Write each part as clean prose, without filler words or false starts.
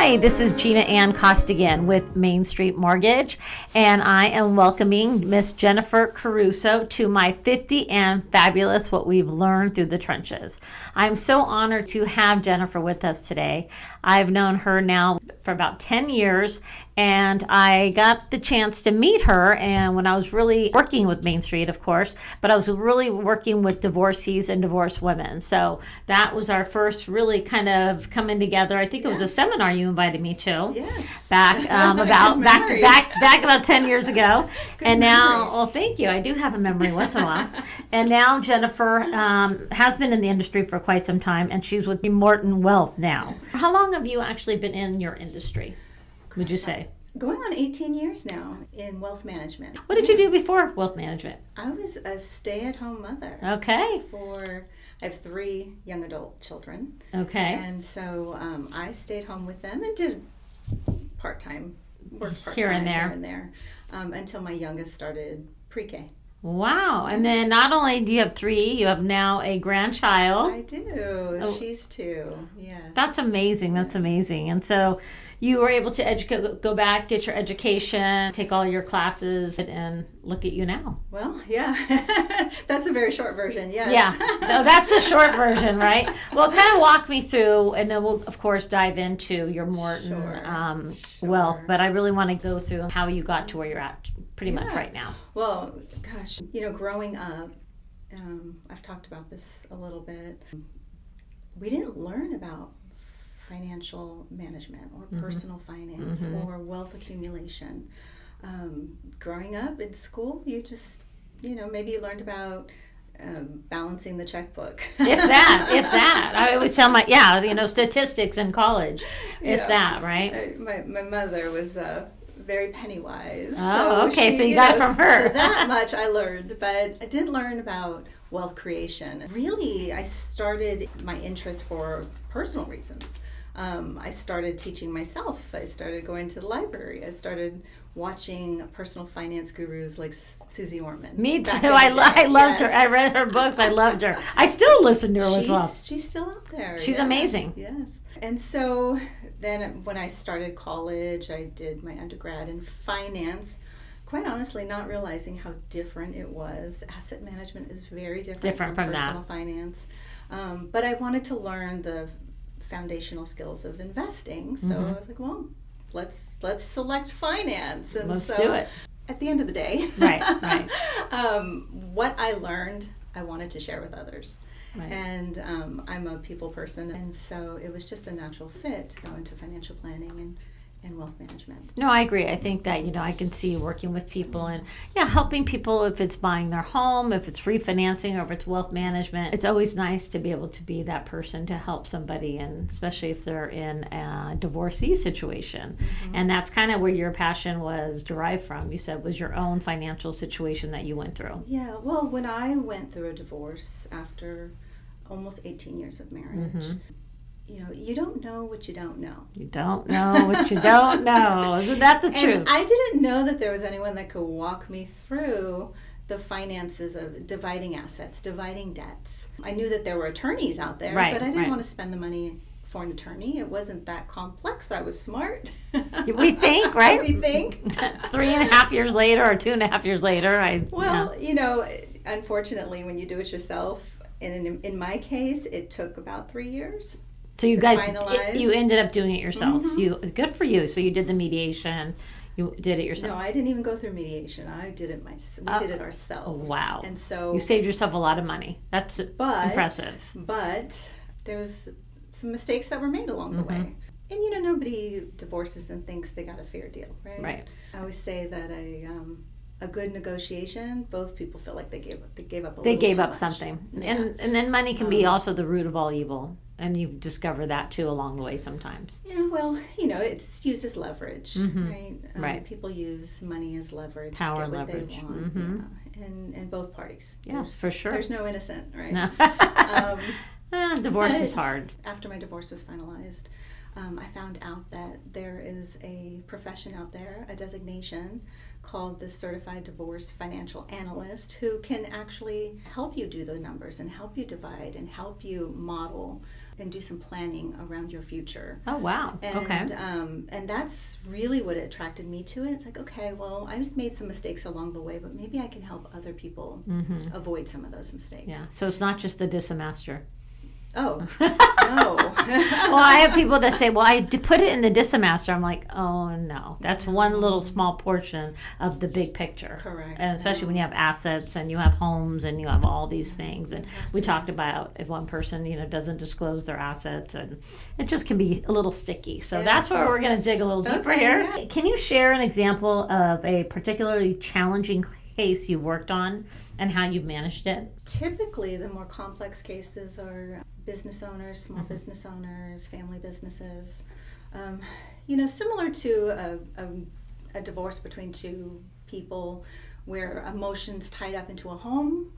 Hi, this is Gina Costigan with Main Street Mortgage, and I am welcoming Miss Jennifer Caruso to my 50 and Fabulous What We've Learned Through the Trenches. I'm so honored to have Jennifer with us today. I've known her now for about 10 years, and I got the chance to meet her and when I was really working with Main Street, of course, but I was really working with divorcees and divorced women. So that was our first really kind of coming together. I think it was a seminar you invited me to. Yes. Back about 10 years ago. And now, well, thank you. I do have a memory once in a while. And now Jennifer has been in the industry for quite some time, and she's with Morton Wealth now. How long have you actually been in your industry, would you say? Going on 18 years now in wealth management. What did you do before wealth management? I was a stay-at-home mother. Okay. I have 3 young adult children. Okay. And so I stayed home with them and did part-time work Here and there until my youngest started pre-K. Wow. And then not only do you have 3, you have now a grandchild. I do. Oh. She's 2. Yes. That's amazing. That's amazing. And so you were able to go back, get your education, take all your classes, and look at you now. Well, yeah. That's a very short version, yes. Yeah, no, that's the short version, right? Well, kind of walk me through, and then we'll, of course, dive into your Morton Wealth. But I really want to go through how you got to where you're at pretty much right now. Well, gosh, growing up, I've talked about this a little bit. We didn't learn about financial management or personal finance or wealth accumulation. Growing up in school, you just, maybe you learned about balancing the checkbook. If that. I always tell statistics in college. That, right? My mother was very penny wise. Oh, okay. So you got it from her. So that much I learned, but I didn't learn about wealth creation. Really, I started my interest for personal reasons. I started teaching myself. I started going to the library. I started watching personal finance gurus like Susie Orman. Me too. I loved her. I read her books. I loved her. I still listen to her as well. She's still out there. She's amazing. Yes. And so then when I started college, I did my undergrad in finance. Quite honestly, not realizing how different it was. Asset management is very different from personal finance. But I wanted to learn the foundational skills of investing. So I was like, well, let's select finance. And let's do it. At the end of the day, right. What I learned, I wanted to share with others. Right. And I'm a people person, and so it was just a natural fit to go into financial planning and wealth management. No, I agree. I think that, I can see working with people and, helping people if it's buying their home, if it's refinancing, or if it's wealth management. It's always nice to be able to be that person to help somebody, and especially if they're in a divorcee situation. And that's kind of where your passion was derived from, you said, was your own financial situation that you went through. Yeah, well, when I went through a divorce after almost 18 years of marriage, you don't know what you don't know. You don't know what you don't know. Isn't that the truth? I didn't know that there was anyone that could walk me through the finances of dividing assets, dividing debts. I knew that there were attorneys out there, but I didn't want to spend the money for an attorney. It wasn't that complex. I was smart. We think, right? We think. 3.5 years later or 2.5 years later. Unfortunately, when you do it yourself, in my case, it took about 3 years. So you guys, you ended up doing it yourselves. Good for you. So you did the mediation. You did it yourself. No, I didn't even go through mediation. I did it myself. We did it ourselves. Wow. And so you saved yourself a lot of money. That's impressive. But there was some mistakes that were made along the way. And nobody divorces and thinks they got a fair deal, right? Right. I always say that a good negotiation, both people feel like they gave up a little They gave up much. something. Yeah. And then money can be also the root of all evil. And you discover that too along the way sometimes. Yeah, well, it's used as leverage, right? Right. People use money as leverage Power to get what leverage. they want. Yeah. And both parties. Yeah, for sure. There's no innocent, right? No. Divorce is hard. After my divorce was finalized, I found out that there is a profession out there, a designation called the Certified Divorce Financial Analyst, who can actually help you do the numbers and help you divide and help you model and do some planning around your future. Oh, wow. Okay. And that's really what attracted me to it. It's like, okay, well, I've made some mistakes along the way, but maybe I can help other people avoid some of those mistakes. Yeah. So it's not just the Disamaster. Oh, no. Well, I have people that say, well, I put it in the Disamaster. I'm like, oh, no. That's one little small portion of the big picture. Correct. And especially when you have assets and you have homes and you have all these things. And we talked about if one person, doesn't disclose their assets, and it just can be a little sticky. So that's where we're going to dig a little deeper here. Yeah. Can you share an example of a particularly challenging case you've worked on and how you've managed it? Typically, the more complex cases are business owners, small business owners, family businesses. Similar to a divorce between two people where emotions tied up into a home.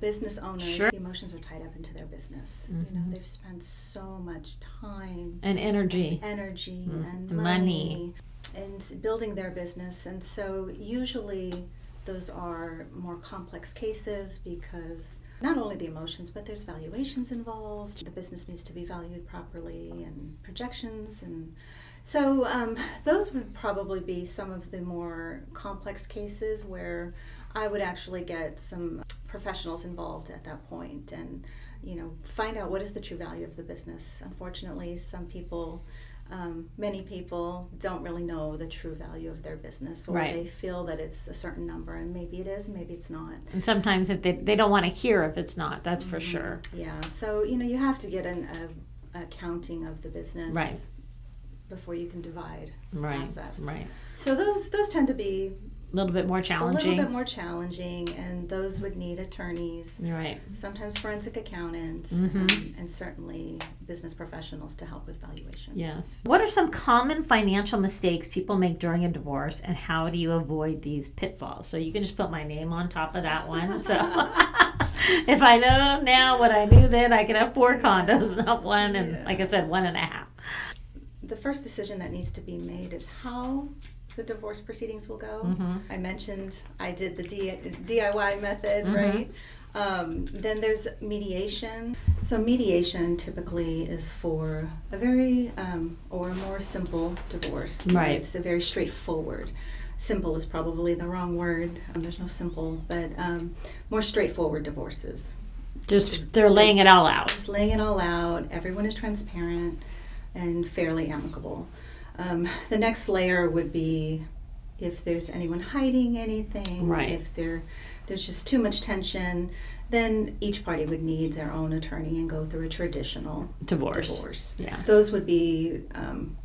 Business owners, the emotions are tied up into their business. They've spent so much time and energy and money and building their business, and so usually those are more complex cases because not only the emotions, but there's valuations involved. The business needs to be valued properly and projections. And so those would probably be some of the more complex cases where I would actually get some professionals involved at that point and, find out what is the true value of the business. Unfortunately, many people don't really know the true value of their business, or they feel that it's a certain number, and maybe it is, maybe it's not. And sometimes if they don't want to hear if it's not, that's for sure. Yeah, so you have to get an accounting of the business before you can divide assets. Right. So those tend to be a little bit more challenging. And those would need attorneys. Right. Sometimes forensic accountants, and certainly business professionals to help with valuations. Yes. What are some common financial mistakes people make during a divorce, and how do you avoid these pitfalls? So you can just put my name on top of that one. So if I know now what I knew then, I can have 4 condos, not one, and like I said, 1.5. The first decision that needs to be made is how the divorce proceedings will go. I mentioned I did the DIY method, right? Then there's mediation. So mediation typically is for a very or a more simple divorce. Right. It's a very straightforward. Simple is probably the wrong word. There's no simple, but more straightforward divorces. They're laying it all out. Just laying it all out. Everyone is transparent and fairly amicable. The next layer would be if there's anyone hiding anything, if there's just too much tension, then each party would need their own attorney and go through a traditional divorce. Yeah. Those would be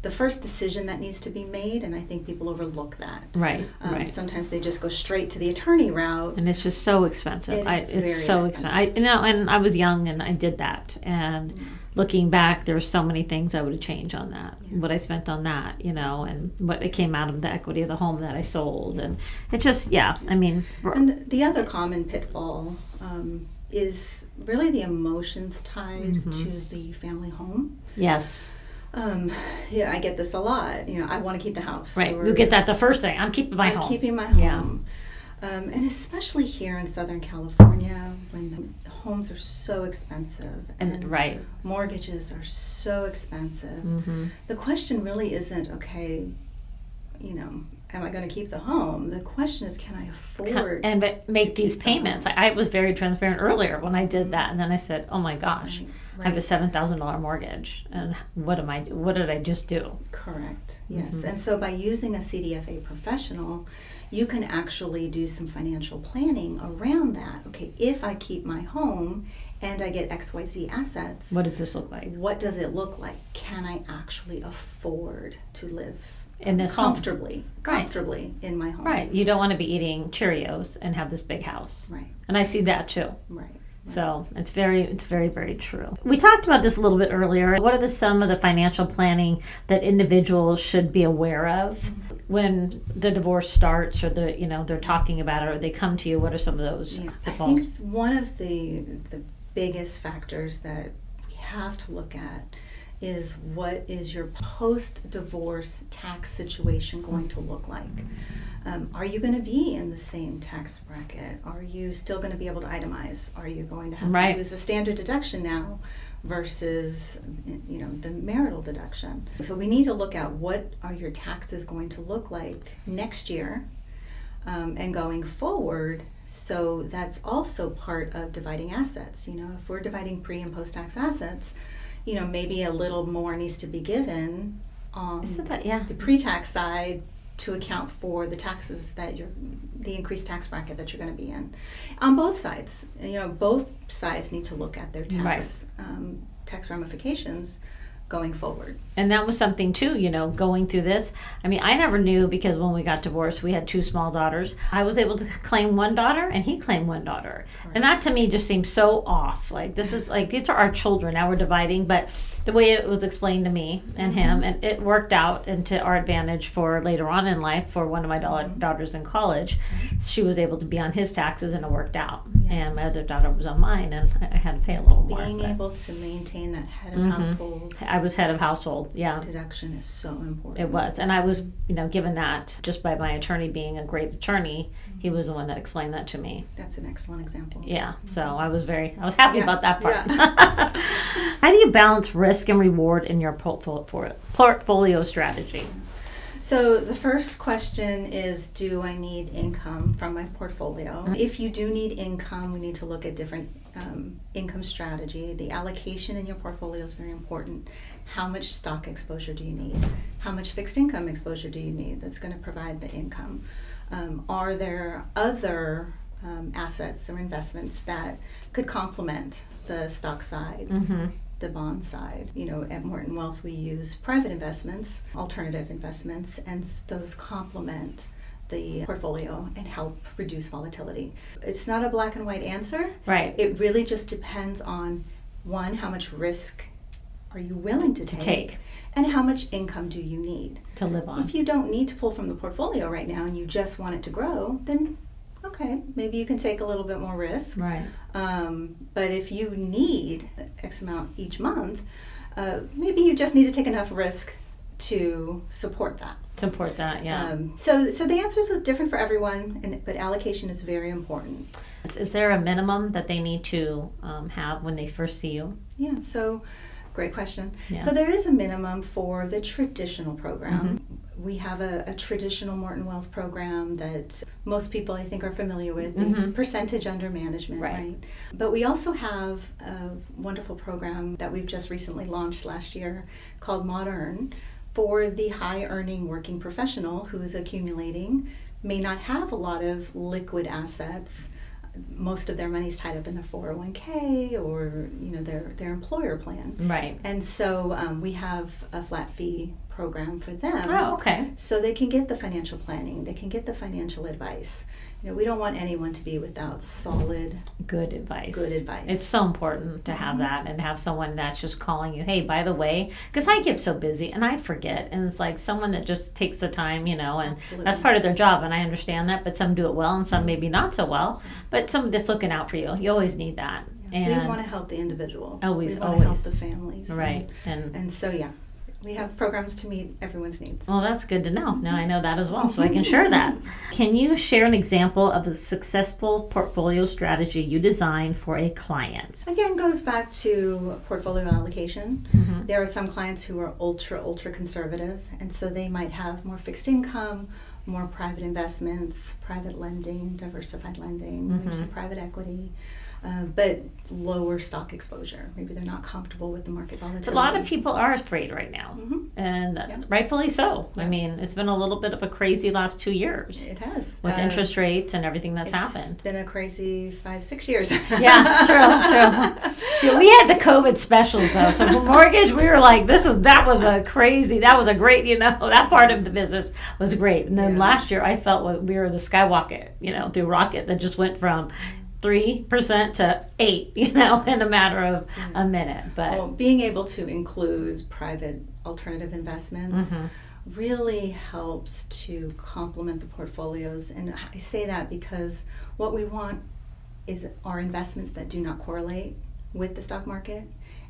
the first decision that needs to be made, and I think people overlook that. Right. Sometimes they just go straight to the attorney route. And it's just so expensive. It's so expensive. And I was young and I did that. And looking back, there were so many things I would have changed on that. Yeah. What I spent on that, and what it came out of the equity of the home that I sold. And it just, And the other common pitfall is really the emotions tied to the family home. Yes. I get this a lot. I want to keep the house. Right. You get that the first thing. I'm keeping my home. I'm keeping my home. Yeah. And especially here in Southern California, when the homes are so expensive and mortgages are so expensive, the question really isn't, okay, am I going to keep the home? The question is, can I afford but make these payments? I was very transparent earlier when I did that, and then I said, oh my gosh, I have a $7,000 mortgage, and what did I just do? Correct. Yes. And so by using a CDFA professional, you can actually do some financial planning around that. Okay, if I keep my home and I get XYZ assets, what does this look like? What does it look like? Can I actually afford to live in this comfortably in my home? Right. You don't want to be eating Cheerios and have this big house. Right. And I see that too. Right. So it's very, very true. We talked about this a little bit earlier. What are some of the financial planning that individuals should be aware of when the divorce starts, or they're talking about it, or they come to you? What are some of those pitfalls? I think one of the biggest factors that we have to look at is what is your post-divorce tax situation going to look like? Are you going to be in the same tax bracket? Are you still going to be able to itemize? Are you going to have to use a standard deduction now versus, the marital deduction? So we need to look at what are your taxes going to look like next year and going forward. So that's also part of dividing assets. If we're dividing pre and post-tax assets, maybe a little more needs to be given on the pre-tax side to account for the taxes the increased tax bracket that you're going to be in. On both sides, both sides need to look at their tax ramifications going forward. And that was something too, going through this. I mean, I never knew, because when we got divorced, we had 2 small daughters. I was able to claim 1 daughter and he claimed 1 daughter. Right. And that to me just seemed so off. Like, this is like, these are our children. Now we're dividing, but the way it was explained to me and him, and it worked out into our advantage for later on in life. For one of my daughters in college, she was able to be on his taxes and it worked out. Yeah. And my other daughter was on mine, and I had to pay a little more. Being able to maintain that head of household. I was head of household, yeah. Deduction is so important. It was. And I was, given that just by my attorney being a great attorney. He was the one that explained that to me. That's an excellent example. Yeah. So I was happy about that part. Yeah. How do you balance risk and reward in your portfolio strategy? So the first question is, do I need income from my portfolio? If you do need income, we need to look at different income strategy. The allocation in your portfolio is very important. How much stock exposure do you need? How much fixed income exposure do you need that's going to provide the income? Are there other assets or investments that could complement the stock side? The bond side. At Morton Wealth, we use private investments, alternative investments, and those complement the portfolio and help reduce volatility. It's not a black and white answer. Right. It really just depends on, one, how much risk are you willing to take, and how much income do you need to live on. If you don't need to pull from the portfolio right now and you just want it to grow, then okay, maybe you can take a little bit more risk. Right. But if you need X amount each month, maybe you just need to take enough risk to support that. Yeah. So the answers are different for everyone, but allocation is very important. Is there a minimum that they need to have when they first see you? Yeah, so great question. Yeah. So there is a minimum for the traditional program. We have a traditional Morton Wealth program that most people, I think, are familiar with, the percentage under management, right? But we also have a wonderful program that we've just recently launched last year called Modern, for the high-earning working professional who is accumulating, may not have a lot of liquid assets. Most of their money's tied up in their 401k or their employer plan. Right. And so we have a flat fee program for them. Oh, okay. So they can get the financial planning, they can get the financial advice. We don't want anyone to be without solid, good advice. It's so important to have that, and have someone that's just calling you, hey, by the way, because I get so busy and I forget, and it's like someone that just takes the time, and Absolutely. That's part of their job, and I understand that, but some do it well and some maybe not so well, but somebody that's looking out for you. You always need that. And we want to help the individual. Always. We want to help the families. Right. And so, yeah. We have programs to meet everyone's needs. Well, that's good to know. Now I know that as well, so I can share that. Can you share an example of a successful portfolio strategy you designed for a client? Again, goes back to portfolio allocation. There are some clients who are ultra conservative, and so they might have more fixed income, more private investments, private lending, diversified lending, maybe some private equity. But lower stock exposure. Maybe they're not comfortable with the market volatility. A lot of people are afraid right now, and rightfully so. Yeah. I mean, it's been a little bit of a crazy last 2 years. It has. With interest rates and everything that's happened. It's been a crazy 5-6 years. Yeah, true. See, we had the COVID specials, though. So for mortgage, we were like, that was a great, that part of the business was great. And then last year, I felt we were the skyrocket, through rocket that just went from 3% to 8%, in a matter of a minute. But being able to include private alternative investments really helps to complement the portfolios. And I say that because what we want are investments that do not correlate with the stock market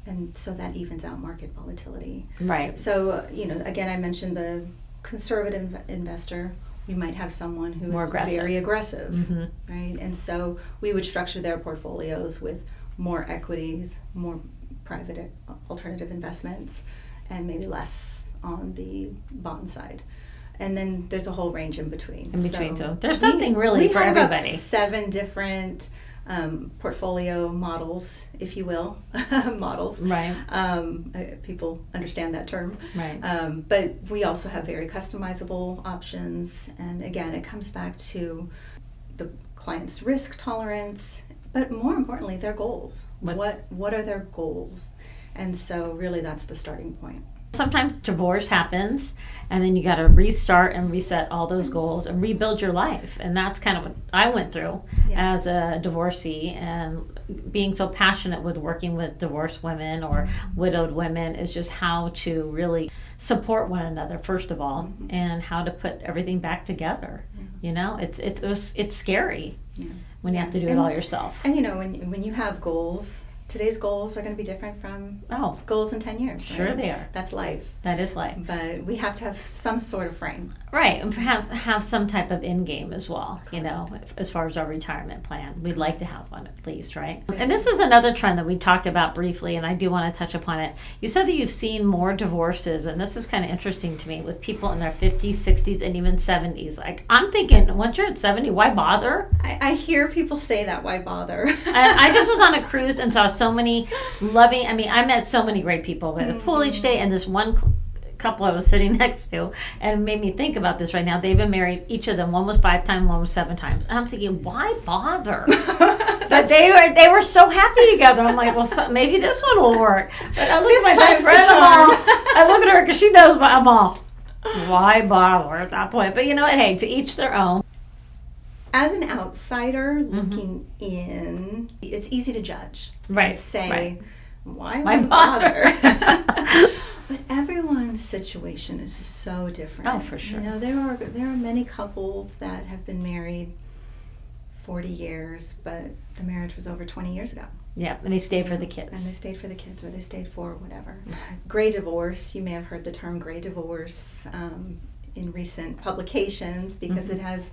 and so that evens out market volatility. Right. So, again, I mentioned the conservative investor. We might have someone who More is aggressive. very aggressive, Mm-hmm. right? And so we would structure their portfolios with more equities, more private alternative investments, and maybe less on the bond side. And then there's a whole range in between. So there's something really for everybody. We have about 7 different portfolio models, if you will, models. Right. People understand that term. Right. But we also have very customizable options. And again, it comes back to the client's risk tolerance, but more importantly, their goals. What are their goals? And so really that's the starting point. Sometimes divorce happens, and then you got to restart and reset all those goals and rebuild your life. And that's kind of what I went through as a divorcee, and being so passionate with working with divorced women or widowed women is just how to really support one another, first of all, and how to put everything back together. It's scary when you have to do it all yourself. And when you have goals, today's goals are going to be different from goals in 10 years. Sure right? they are. That's life. That is life. But we have to have some sort of frame. Right, and have some type of end game as well, as far as our retirement plan. We'd like to have one at least, right? And this is another trend that we talked about briefly, and I do want to touch upon it. You said that you've seen more divorces, and this is kind of interesting to me, with people in their 50s, 60s, and even 70s. Like, I'm thinking, once you're at 70, why bother? I hear people say that, why bother? I just was on a cruise and saw so many I met so many great people at the pool each day, and this one couple I was sitting next to, and it made me think about this right now. They've been married, each of them, one was 5 times, one was 7 times. And I'm thinking, why bother? But they were so happy together. I'm like, well, maybe this one will work. But I look at my best friend, I look at her because she knows I'm all, why bother at that point? But you know what? Hey, to each their own. As an outsider looking in, it's easy to judge. Right. And say, right. Why bother? But everyone's situation is so different. Oh, for sure. There are many couples that have been married 40 years, but the marriage was over 20 years ago. Yeah, and they stayed for the kids. And they stayed for the kids, or they stayed for whatever. Gray divorce, you may have heard the term gray divorce in recent publications because it has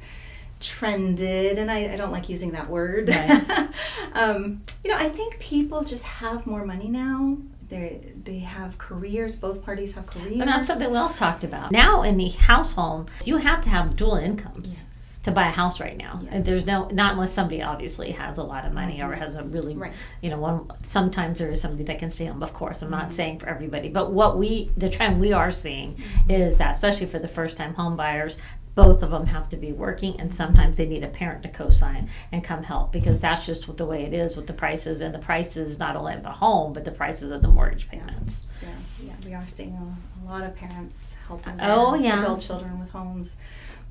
trended, and I don't like using that word. Right. I think people just have more money now. They have careers. Both parties have careers. And that's something we also talked about. Now in the household, you have to have dual incomes to buy a house right now. Yes. And there's not unless somebody obviously has a lot of money or has a really, one. Sometimes there is somebody that can see them. Of course, I'm not saying for everybody, but the trend we are seeing is that, especially for the first-time home buyers, both of them have to be working, and sometimes they need a parent to co-sign and come help, because that's just the way it is with the prices, and the prices not only of the home, but the prices of the mortgage payments. Yeah. We are seeing a lot of parents helping their adult children with homes.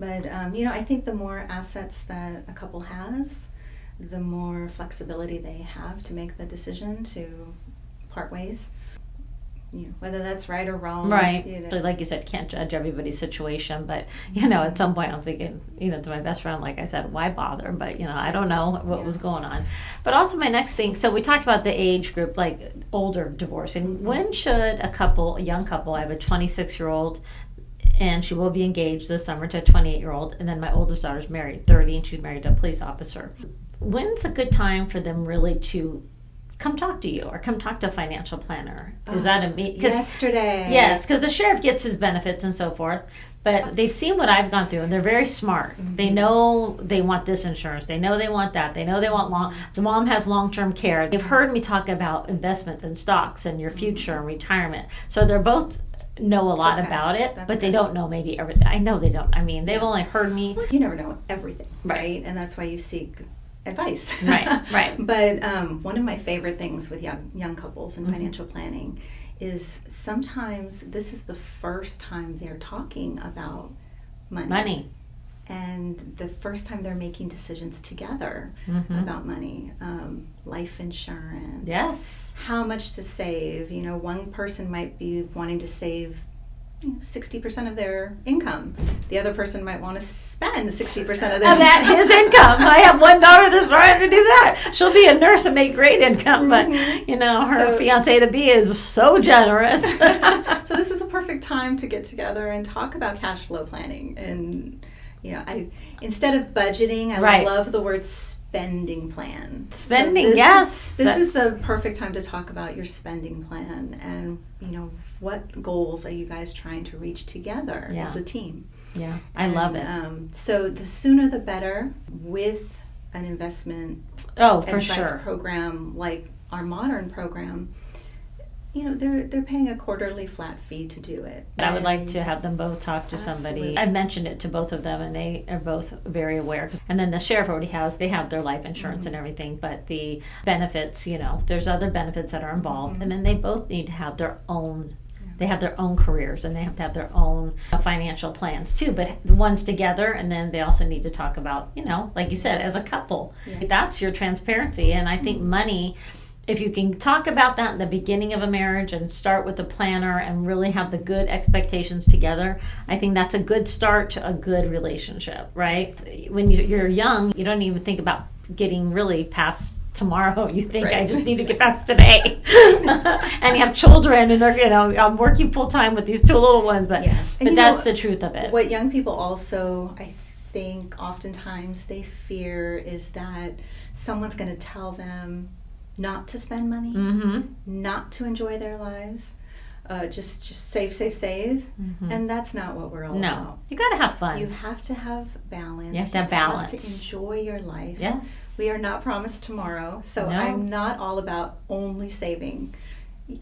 But, I think the more assets that a couple has, the more flexibility they have to make the decision to part ways. Whether that's right or wrong. Right. Like you said, can't judge everybody's situation, but, at some point I'm thinking, to my best friend, like I said, why bother? But, I don't know what was going on. But also my next thing, so we talked about the age group, like older divorcing. When should a young couple, I have a 26-year-old, and she will be engaged this summer to a 28-year-old, and then my oldest daughter's married, 30, and she's married to a police officer. When's a good time for them really to come talk to you or come talk to a financial planner? Is that yesterday? Yes, because the sheriff gets his benefits and so forth, but they've seen what I've gone through, and they're very smart. They know they want this insurance. They know they want that. They know they want the mom has long-term care. They've heard me talk about investments and stocks and your future and retirement. So they're both know a lot about it, but they don't know maybe everything. I know they don't. I mean, they've only heard me. You never know everything, right? And that's why you seek advice. Right. But one of my favorite things with young couples and financial planning is sometimes this is the first time they're talking about money. And the first time they're making decisions together about money. Life insurance. Yes. How much to save. One person might be wanting to save 60% of their income. The other person might want to spend 60% of their that his income. I have one daughter that's trying to do that. She'll be a nurse and make great income, but her fiance to be is so generous. So this is a perfect time to get together and talk about cash flow planning. And instead of budgeting, I love the word spending plan. Spending, so yes. This is the perfect time to talk about your spending plan and what goals are you guys trying to reach together as a team? Yeah, I love it. So the sooner the better with an investment advice program like our modern program. They're paying a quarterly flat fee to do it. I would like to have them both talk to somebody. I've mentioned it to both of them, and they are both very aware. And then the sheriff already they have their life insurance and everything, but the benefits, there's other benefits that are involved. And then they both need to have their own. They have their own careers, and they have to have their own financial plans too. But the ones together, and then they also need to talk about, like you said, as a couple. Yeah. That's your transparency, and I think money. If you can talk about that in the beginning of a marriage and start with a planner and really have the good expectations together, I think that's a good start to a good relationship, right? When you're young, you don't even think about getting really past tomorrow. You think, I just need to get past today. And you have children, and they're, I'm working full time with these two little ones, but that's the truth of it. What young people also, I think, oftentimes they fear is that someone's going to tell them not to spend money, not to enjoy their lives, just save, and that's not what we're all about. You got to have fun. You have to have balance. You have to have balance. You have to enjoy your life. Yes. We are not promised tomorrow, so I'm not all about only saving.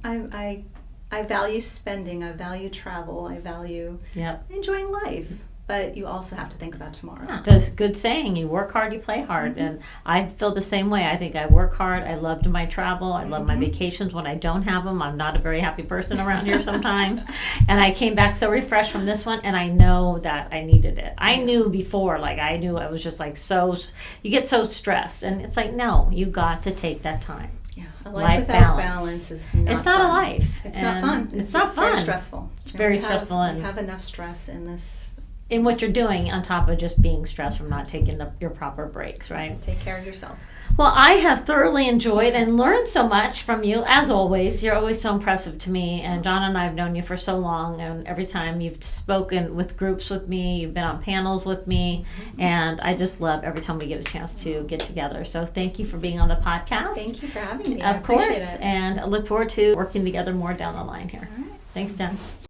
I value spending. I value travel. I value enjoying life. But you also have to think about tomorrow. Yeah, that's a good saying. You work hard, you play hard. And I feel the same way. I think I work hard. I loved my travel. I love my vacations when I don't have them. I'm not a very happy person around here sometimes. And I came back so refreshed from this one, and I know that I needed it. I knew before, I knew I was just you get so stressed. And it's no, you got to take that time. Yeah, a life without balance is not It's not fun. a life. It's not fun. It's not fun. It's very stressful. It's very stressful. We have enough stress in this. In what you're doing on top of just being stressed from not taking your proper breaks, right? Take care of yourself. Well, I have thoroughly enjoyed and learned so much from you, as always. You're always so impressive to me, and John and I have known you for so long, and every time you've spoken with groups with me, you've been on panels with me, and I just love every time we get a chance to get together. So thank you for being on the podcast. Thank you for having me. Of course, and I look forward to working together more down the line here. All right. Thanks, Jen.